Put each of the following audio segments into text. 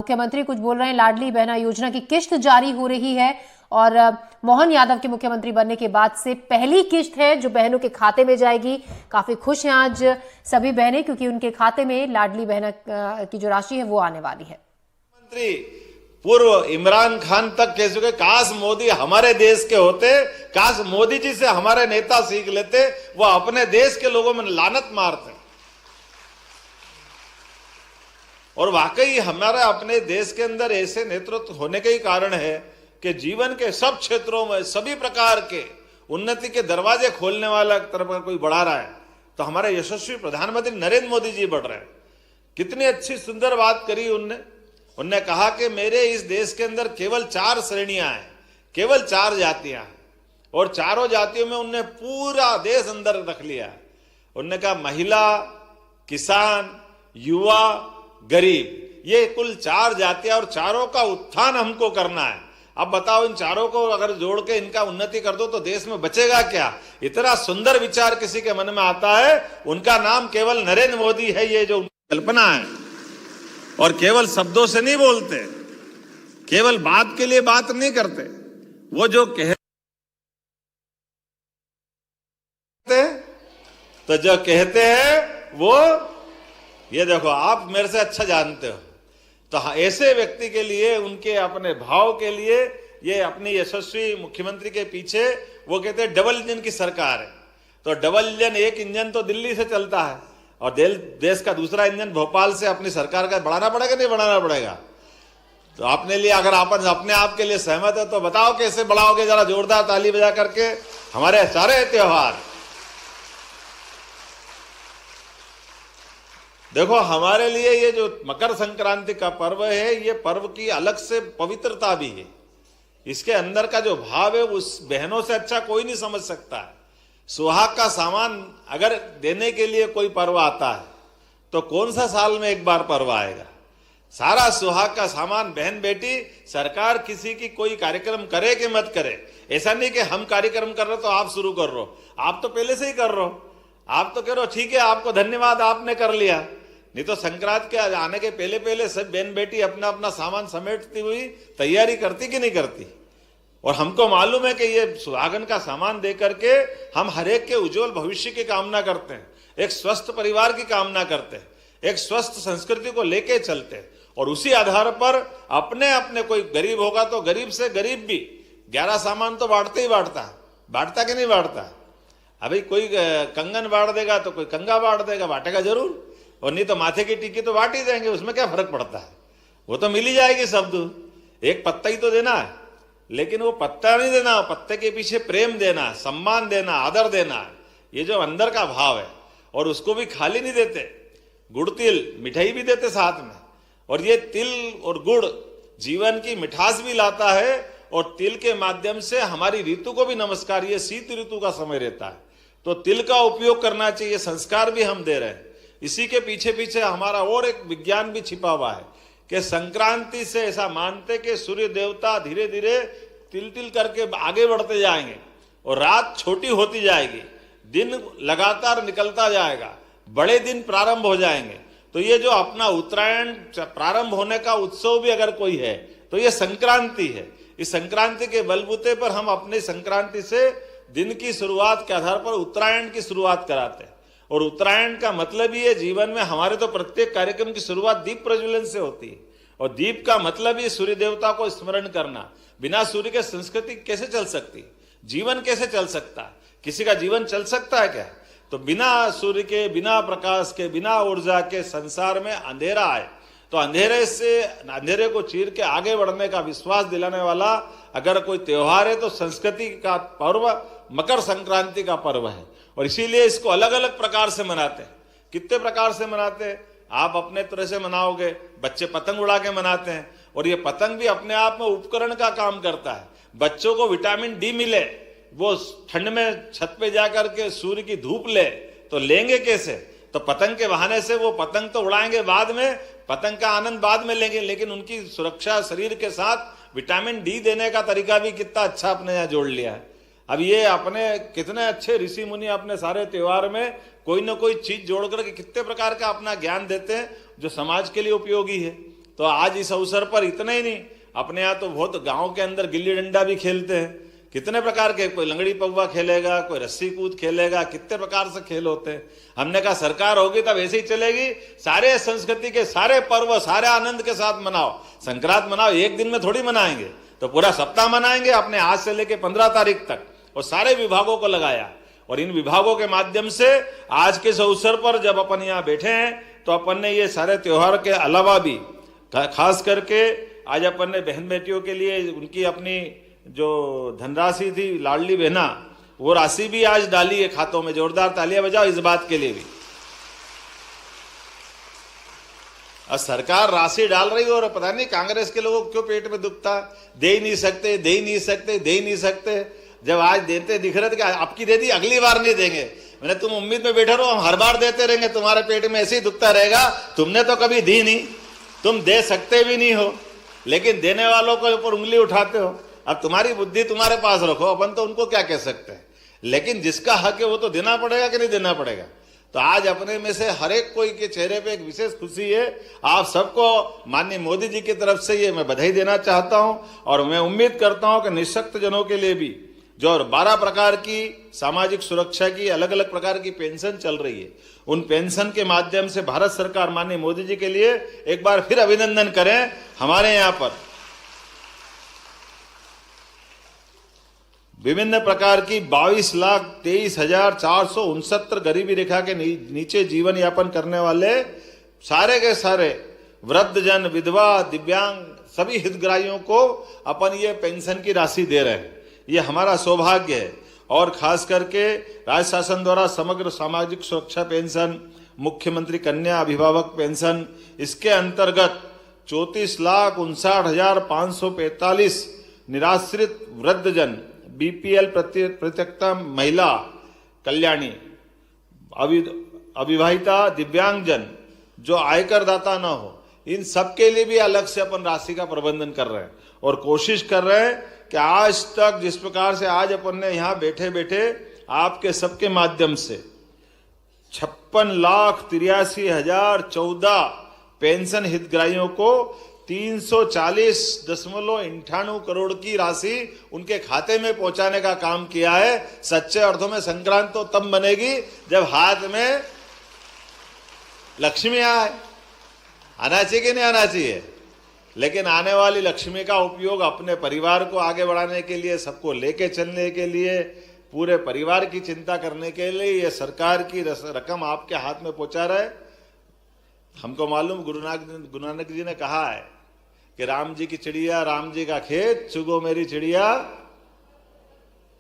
मुख्यमंत्री कुछ बोल रहे हैं। लाडली बहना योजना की किश्त जारी हो रही है और मोहन यादव के मुख्यमंत्री बनने के बाद से पहली किश्त है जो बहनों के खाते में जाएगी। काफी खुश हैं आज सभी बहनें क्योंकि उनके खाते में लाडली बहना की जो राशि है वो आने वाली है। मंत्री पूर्व इमरान खान तक कह चुके, काश मोदी हमारे देश के होते, काश मोदी जी से हमारे नेता सीख लेते, वो अपने देश के लोगों में लानत मारते। और वाकई हमारे अपने देश के अंदर ऐसे नेतृत्व होने के ही कारण है कि जीवन के सब क्षेत्रों में सभी प्रकार के उन्नति के दरवाजे खोलने वाला तरफ का कोई बढ़ा रहा है तो हमारे यशस्वी प्रधानमंत्री नरेंद्र मोदी जी बढ़ रहे हैं। कितनी अच्छी सुंदर बात करी उनने कहा कि मेरे इस देश के अंदर केवल 4 श्रेणियां हैं, केवल 4 जातियां हैं और चारों जातियों में उनने पूरा देश अंदर रख लिया। उनने कहा महिला, किसान, युवा, गरीब, ये कुल 4 जातियां और चारों का उत्थान हमको करना है। अब बताओ इन चारों को अगर जोड़ के इनका उन्नति कर दो तो देश में बचेगा क्या? इतना सुंदर विचार किसी के मन में आता है, उनका नाम केवल नरेंद्र मोदी है। ये जो कल्पना है और केवल शब्दों से नहीं बोलते, केवल बात के लिए बात नहीं करते, वो जो कहते तो जो कहते हैं वो, ये देखो आप मेरे से अच्छा जानते हो, तो ऐसे व्यक्ति के लिए, उनके अपने भाव के लिए, ये अपनी यशस्वी मुख्यमंत्री के पीछे वो कहते हैं डबल इंजन की सरकार है। तो डबल इंजन, एक इंजन तो दिल्ली से चलता है और देश का दूसरा इंजन भोपाल से अपनी सरकार का बढ़ाना पड़ेगा, नहीं बढ़ाना पड़ेगा? तो अपने लिए अगर आप अपने आप के लिए सहमत है तो बताओ कैसे बढ़ाओगे? जरा जोरदार ताली बजा करके। हमारे सारे त्योहार देखो, हमारे लिए ये जो मकर संक्रांति का पर्व है, ये पर्व की अलग से पवित्रता भी है। इसके अंदर का जो भाव है उस बहनों से अच्छा कोई नहीं समझ सकता है। सुहाग का सामान अगर देने के लिए कोई पर्व आता है तो कौन सा साल में एक बार पर्व आएगा? सारा सुहाग का सामान बहन बेटी, सरकार किसी की कोई कार्यक्रम करे कि मत करे, ऐसा नहीं कि हम कार्यक्रम कर रहे तो आप शुरू कर रहे हो। आप तो पहले से ही कर रहे हो, आप तो कह रहे हो ठीक है, आपको धन्यवाद, आपने कर लिया। नहीं तो संक्रांत के आने के पहले पहले सब बहन बेटी अपना अपना सामान समेटती हुई तैयारी करती कि नहीं करती? और हमको मालूम है कि ये सुहागन का सामान दे करके हम हरेक के उज्जवल भविष्य की कामना करते हैं, एक स्वस्थ परिवार की कामना करते हैं, एक स्वस्थ संस्कृति को लेके चलते हैं और उसी आधार पर अपने अपने, कोई गरीब होगा तो गरीब से गरीब भी 11 सामान तो बांटते ही बांटता है, बांटता कि नहीं बांटता? अभी कोई कंगन बांट देगा तो कोई कंगा बांट देगा, बांटेगा जरूर। और नहीं तो माथे की टिक्की तो बांट ही देंगे, उसमें क्या फर्क पड़ता है? वो तो मिल ही जाएगी सब। एक पत्ता ही तो देना है, लेकिन वो पत्ता नहीं देना, पत्ते के पीछे प्रेम देना, सम्मान देना, आदर देना, ये जो अंदर का भाव है। और उसको भी खाली नहीं देते, गुड़ तिल मिठाई भी देते साथ में। और ये तिल और गुड़ जीवन की मिठास भी लाता है और तिल के माध्यम से हमारी ऋतु को भी नमस्कार, ये शीत ऋतु का समय रहता है तो तिल का उपयोग करना चाहिए, संस्कार भी हम दे रहे हैं। इसी के पीछे पीछे हमारा और एक विज्ञान भी छिपा हुआ है कि संक्रांति से ऐसा मानते कि सूर्य देवता धीरे धीरे तिल तिल करके आगे बढ़ते जाएंगे और रात छोटी होती जाएगी, दिन लगातार निकलता जाएगा, बड़े दिन प्रारंभ हो जाएंगे। तो ये जो अपना उत्तरायण प्रारंभ होने का उत्सव भी अगर कोई है तो ये संक्रांति है। इस संक्रांति के बलबूते पर हम अपने संक्रांति से दिन की शुरुआत के आधार पर उत्तरायण की शुरुआत कराते हैं। और उत्तरायण का मतलब ही है, जीवन में हमारे तो प्रत्येक कार्यक्रम की शुरुआत दीप प्रज्वलन से होती है और दीप का मतलब ही सूर्य देवता को स्मरण करना। बिना सूर्य के संस्कृति कैसे चल सकती? जीवन कैसे चल सकता है? किसी का जीवन चल सकता है क्या? तो बिना सूर्य के, बिना प्रकाश के, बिना ऊर्जा के संसार में अंधेरा है। तो अंधेरे को चीर के आगे बढ़ने का विश्वास दिलाने वाला अगर कोई त्योहार है तो संस्कृति का पर्व मकर संक्रांति का पर्व है। और इसीलिए इसको अलग अलग प्रकार से मनाते हैं। कितने प्रकार से मनाते हैं? आप अपने तरह से मनाओगे, बच्चे पतंग उड़ा के मनाते हैं और ये पतंग भी अपने आप में उपकरण का काम करता है। बच्चों को विटामिन डी मिले, वो ठंड में छत पे जाकर के सूर्य की धूप ले तो लेंगे कैसे? तो पतंग के बहाने से वो पतंग तो उड़ाएंगे, बाद में पतंग का आनंद बाद में लेंगे, लेकिन उनकी सुरक्षा शरीर के साथ विटामिन डी देने का तरीका भी कितना अच्छा अपने यहाँ जोड़ लिया है। अब ये अपने कितने अच्छे ऋषि मुनि अपने सारे त्योहार में कोई ना कोई चीज जोड़ करके कितने प्रकार का अपना ज्ञान देते हैं जो समाज के लिए उपयोगी है। तो आज इस अवसर पर इतना ही नहीं, अपने यहाँ तो बहुत गांव के अंदर गिल्ली डंडा भी खेलते हैं, कितने प्रकार के, कोई लंगड़ी पौवा खेलेगा, कोई रस्सी कूद खेलेगा, कितने प्रकार से खेल होते हैं। हमने कहा सरकार होगी तब ऐसे ही चलेगी, सारे संस्कृति के सारे पर्व सारे आनंद के साथ मनाओ। संक्रांत मनाओ, एक दिन में थोड़ी मनाएंगे, तो पूरा सप्ताह मनाएंगे अपने आज से लेके 15 तारीख तक। और सारे विभागों को लगाया, और इन विभागों के माध्यम से आज के इस अवसर पर जब अपन यहाँ बैठे हैं तो अपन ने ये सारे त्योहार के अलावा भी खास करके आज अपन ने बहन बेटियों के लिए उनकी अपनी जो धनराशि थी लाडली बहना, वो राशि भी आज डाली है खातों में। जोरदार तालियां बजाओ इस बात के लिए भी। और सरकार राशि डाल रही है और पता नहीं कांग्रेस के लोगों को क्यों पेट में दुखता, दे ही नहीं सकते, दे ही नहीं सकते, दे ही नहीं सकते। जब आज देते दिख रहे थे कि आपकी दे दी, अगली बार नहीं देंगे। मैंने तुम उम्मीद में बैठे रहो, हम हर बार देते रहेंगे, तुम्हारे पेट में ऐसे ही दुखता रहेगा। तुमने तो कभी दी नहीं, तुम दे सकते भी नहीं हो, लेकिन देने वालों के ऊपर उंगली उठाते हो। अब तुम्हारी बुद्धि तुम्हारे पास रखो, अपन तो उनको क्या कह सकते हैं, लेकिन जिसका हक है वो तो देना पड़ेगा कि नहीं देना पड़ेगा। तो आज अपने में से हर एक कोई के चेहरे पे एक विशेष खुशी है। आप सबको माननीय मोदी जी की तरफ से ये मैं बधाई देना चाहता हूं, और मैं उम्मीद करता हूं कि निःशक्त जनों के लिए भी जो 12 प्रकार की सामाजिक सुरक्षा की अलग अलग प्रकार की पेंशन चल रही है, उन पेंशन के माध्यम से भारत सरकार माननीय मोदी जी के लिए एक बार फिर अभिनंदन करें। हमारे यहाँ पर विभिन्न प्रकार की 22,23,469 गरीबी रेखा के नीचे जीवन यापन करने वाले सारे के सारे वृद्धजन, विधवा, दिव्यांग सभी हितग्राहियों को अपन ये पेंशन की राशि दे रहे हैं। ये हमारा सौभाग्य है। और खास करके राज्य शासन द्वारा समग्र सामाजिक सुरक्षा पेंशन, मुख्यमंत्री कन्या अभिभावक पेंशन, इसके अंतर्गत 34,59,545 निराश्रित वृद्धजन, बीपीएल प्रत्यक्ता महिला कल्याणी, अविवाहिता, दिव्यांगजन जो आयकर दाता ना हो, इन सबके लिए भी अलग से अपन राशि का प्रबंधन कर रहे हैं। और कोशिश कर रहे हैं कि आज तक जिस प्रकार से आज अपन ने यहाँ बैठे बैठे आपके सबके माध्यम से 56,83,014 पेंशन हितग्राहियों को 340.98 करोड़ की राशि उनके खाते में पहुंचाने का काम किया है। सच्चे अर्थों में संक्रांत तो तब बनेगी जब हाथ में लक्ष्मी आए। आना चाहिए कि नहीं आना चाहिए, लेकिन आने वाली लक्ष्मी का उपयोग अपने परिवार को आगे बढ़ाने के लिए, सबको लेके चलने के लिए, पूरे परिवार की चिंता करने के लिए ये सरकार की रकम आपके हाथ में पहुंचा रहा है। हमको मालूम गुरु नानक जी ने कहा है कि राम जी की चिड़िया, राम जी का खेत, चुगो मेरी चिड़िया।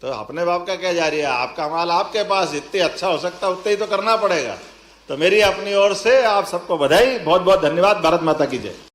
तो अपने बाप का क्या जा रही है, आपका माल आपके पास, जितने अच्छा हो सकता है उतना ही तो करना पड़ेगा। तो मेरी अपनी ओर से आप सबको बधाई, बहुत बहुत धन्यवाद। भारत माता की जय।